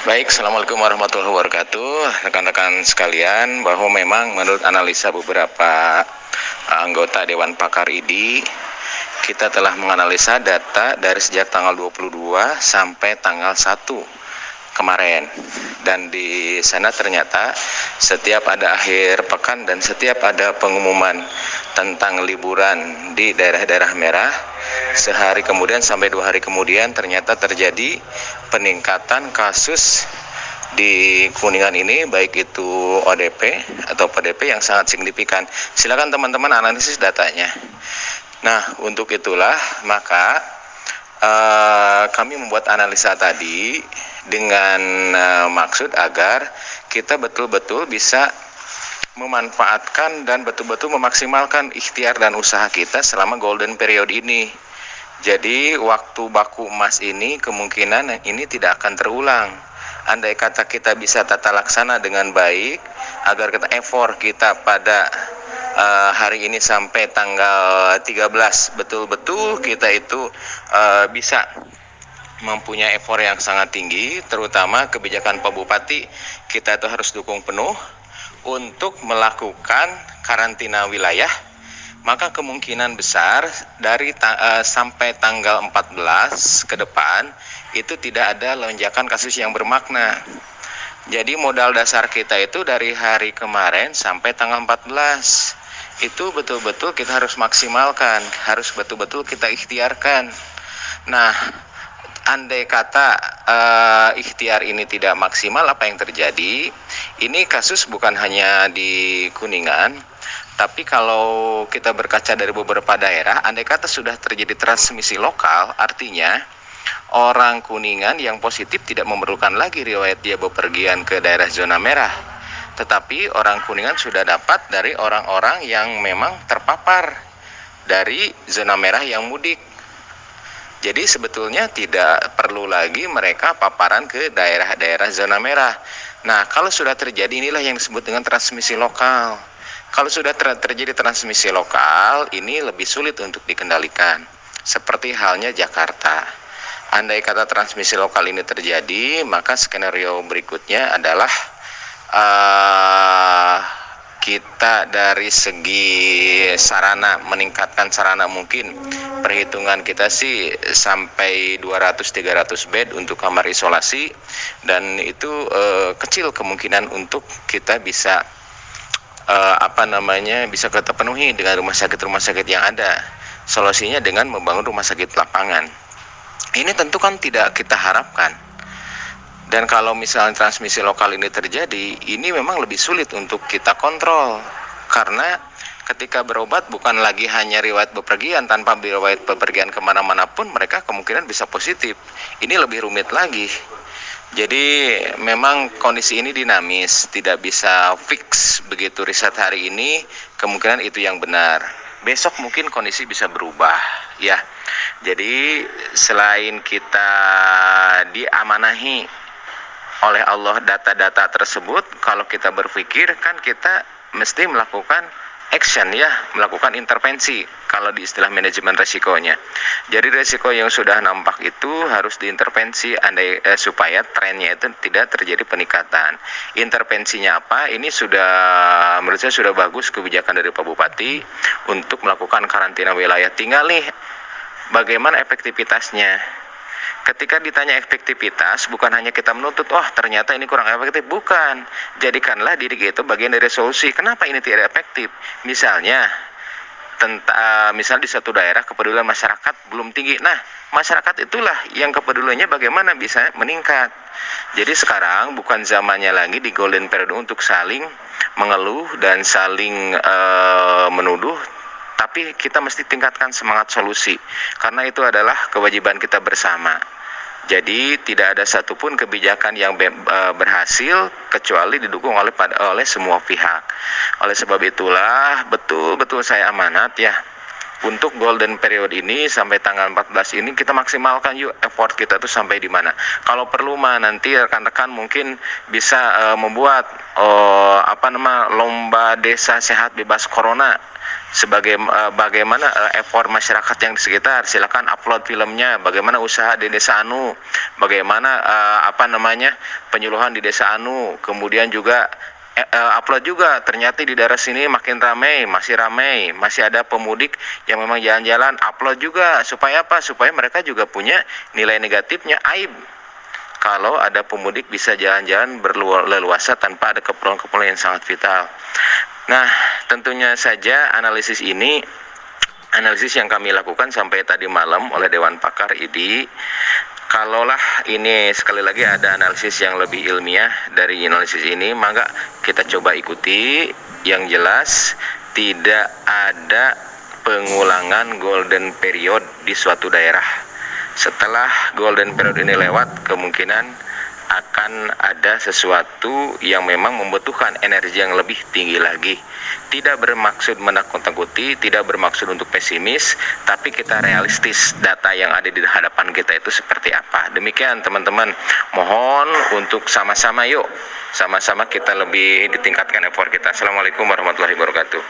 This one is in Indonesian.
Baik, Assalamualaikum warahmatullahi wabarakatuh. Rekan-rekan sekalian, bahwa memang menurut analisa beberapa anggota Dewan Pakar ID, kita telah menganalisa data dari sejak tanggal 22 sampai tanggal 1 kemarin. Dan di sana ternyata setiap ada akhir pekan dan setiap ada pengumuman tentang liburan di daerah-daerah merah, sehari kemudian sampai 2 hari kemudian ternyata terjadi peningkatan kasus di Kuningan ini, baik itu ODP atau PDP yang sangat signifikan. Silakan teman-teman analisis datanya. Nah, untuk itulah maka kami membuat analisa tadi dengan maksud agar kita betul-betul bisa memanfaatkan dan betul-betul memaksimalkan ikhtiar dan usaha kita selama golden period ini. Jadi waktu baku emas ini kemungkinan ini tidak akan terulang. Andai kata kita bisa tata laksana dengan baik, agar kita effort kita pada hari ini sampai tanggal 13 betul-betul kita itu bisa mempunyai effort yang sangat tinggi, terutama kebijakan Pak Bupati kita itu harus dukung penuh untuk melakukan karantina wilayah. Maka kemungkinan besar dari sampai tanggal 14 ke depan itu tidak ada lonjakan kasus yang bermakna. Jadi modal dasar kita itu dari hari kemarin sampai tanggal 14 itu betul-betul kita harus maksimalkan, harus betul-betul kita ikhtiarkan. Nah, andai kata ikhtiar ini tidak maksimal, apa yang terjadi? Ini kasus bukan hanya di Kuningan, tapi kalau kita berkaca dari beberapa daerah, andai kata sudah terjadi transmisi lokal, artinya orang Kuningan yang positif tidak memerlukan lagi riwayat dia bepergian ke daerah zona merah. Tetapi orang Kuningan sudah dapat dari orang-orang yang memang terpapar dari zona merah yang mudik. Jadi sebetulnya tidak perlu lagi mereka paparan ke daerah-daerah zona merah. Nah, kalau sudah terjadi, inilah yang disebut dengan transmisi lokal. Kalau sudah terjadi transmisi lokal, ini lebih sulit untuk dikendalikan. Seperti halnya Jakarta. Andai kata transmisi lokal ini terjadi, maka skenario berikutnya adalah kita dari segi sarana, meningkatkan sarana, mungkin perhitungan kita sih sampai 200-300 bed untuk kamar isolasi, dan itu kecil kemungkinan untuk kita bisa bisa kita penuhi dengan rumah sakit yang ada. Solusinya dengan membangun rumah sakit lapangan. Ini tentu kan tidak kita harapkan. Dan kalau misalnya transmisi lokal ini terjadi, ini memang lebih sulit untuk kita kontrol. Karena ketika berobat bukan lagi hanya riwayat bepergian, tanpa riwayat bepergian kemana-mana pun mereka kemungkinan bisa positif. Ini lebih rumit lagi. Jadi memang kondisi ini dinamis, tidak bisa fix begitu riset hari ini, kemungkinan itu yang benar. Besok mungkin kondisi bisa berubah, ya. Jadi selain kita diamanahi oleh Allah data-data tersebut, kalau kita berpikir kan kita mesti melakukan action, ya, melakukan intervensi kalau di istilah manajemen resikonya. Jadi resiko yang sudah nampak itu harus diintervensi supaya trennya itu tidak terjadi peningkatan. Intervensinya apa? Ini sudah, menurut saya sudah bagus kebijakan dari Pak Bupati untuk melakukan karantina wilayah. Tinggal nih bagaimana efektivitasnya. Ketika ditanya efektivitas, bukan hanya kita menuntut, ternyata ini kurang efektif. Bukan. Jadikanlah diri kita bagian dari solusi. Kenapa ini tidak efektif? Misalnya di satu daerah kepedulian masyarakat belum tinggi. Nah, masyarakat itulah yang kepeduliannya bagaimana bisa meningkat. Jadi sekarang bukan zamannya lagi di golden period untuk saling mengeluh dan saling menuduh. Tapi kita mesti tingkatkan semangat solusi, karena itu adalah kewajiban kita bersama. Jadi tidak ada satupun kebijakan yang berhasil kecuali didukung oleh semua pihak. Oleh sebab itulah betul-betul saya amanat, ya, untuk golden period ini sampai tanggal 14 ini kita maksimalkan yuk effort kita tuh sampai di mana. Kalau perlu mah nanti rekan-rekan mungkin bisa membuat lomba desa sehat bebas corona sebagai bagaimana effort masyarakat yang di sekitar. Silakan upload filmnya, bagaimana usaha di desa anu, bagaimana penyuluhan di desa anu, kemudian juga upload juga ternyata di daerah sini makin ramai, masih ada pemudik yang memang jalan-jalan, upload juga supaya apa? Supaya mereka juga punya nilai negatifnya, aib kalau ada pemudik bisa jalan-jalan berleluasa tanpa ada keperluan-keperluan yang sangat vital. Nah, tentunya saja analisis yang kami lakukan sampai tadi malam oleh Dewan Pakar IDI. Kalaulah ini sekali lagi ada analisis yang lebih ilmiah dari analisis ini, maka kita coba ikuti. Yang jelas tidak ada pengulangan golden period di suatu daerah. Setelah golden period ini lewat, kemungkinan akan ada sesuatu yang memang membutuhkan energi yang lebih tinggi lagi. Tidak bermaksud menakut-nakuti, tidak bermaksud untuk pesimis, tapi kita realistis data yang ada di hadapan kita itu seperti apa. Demikian teman-teman, mohon untuk sama-sama kita lebih ditingkatkan effort kita. Assalamualaikum warahmatullahi wabarakatuh.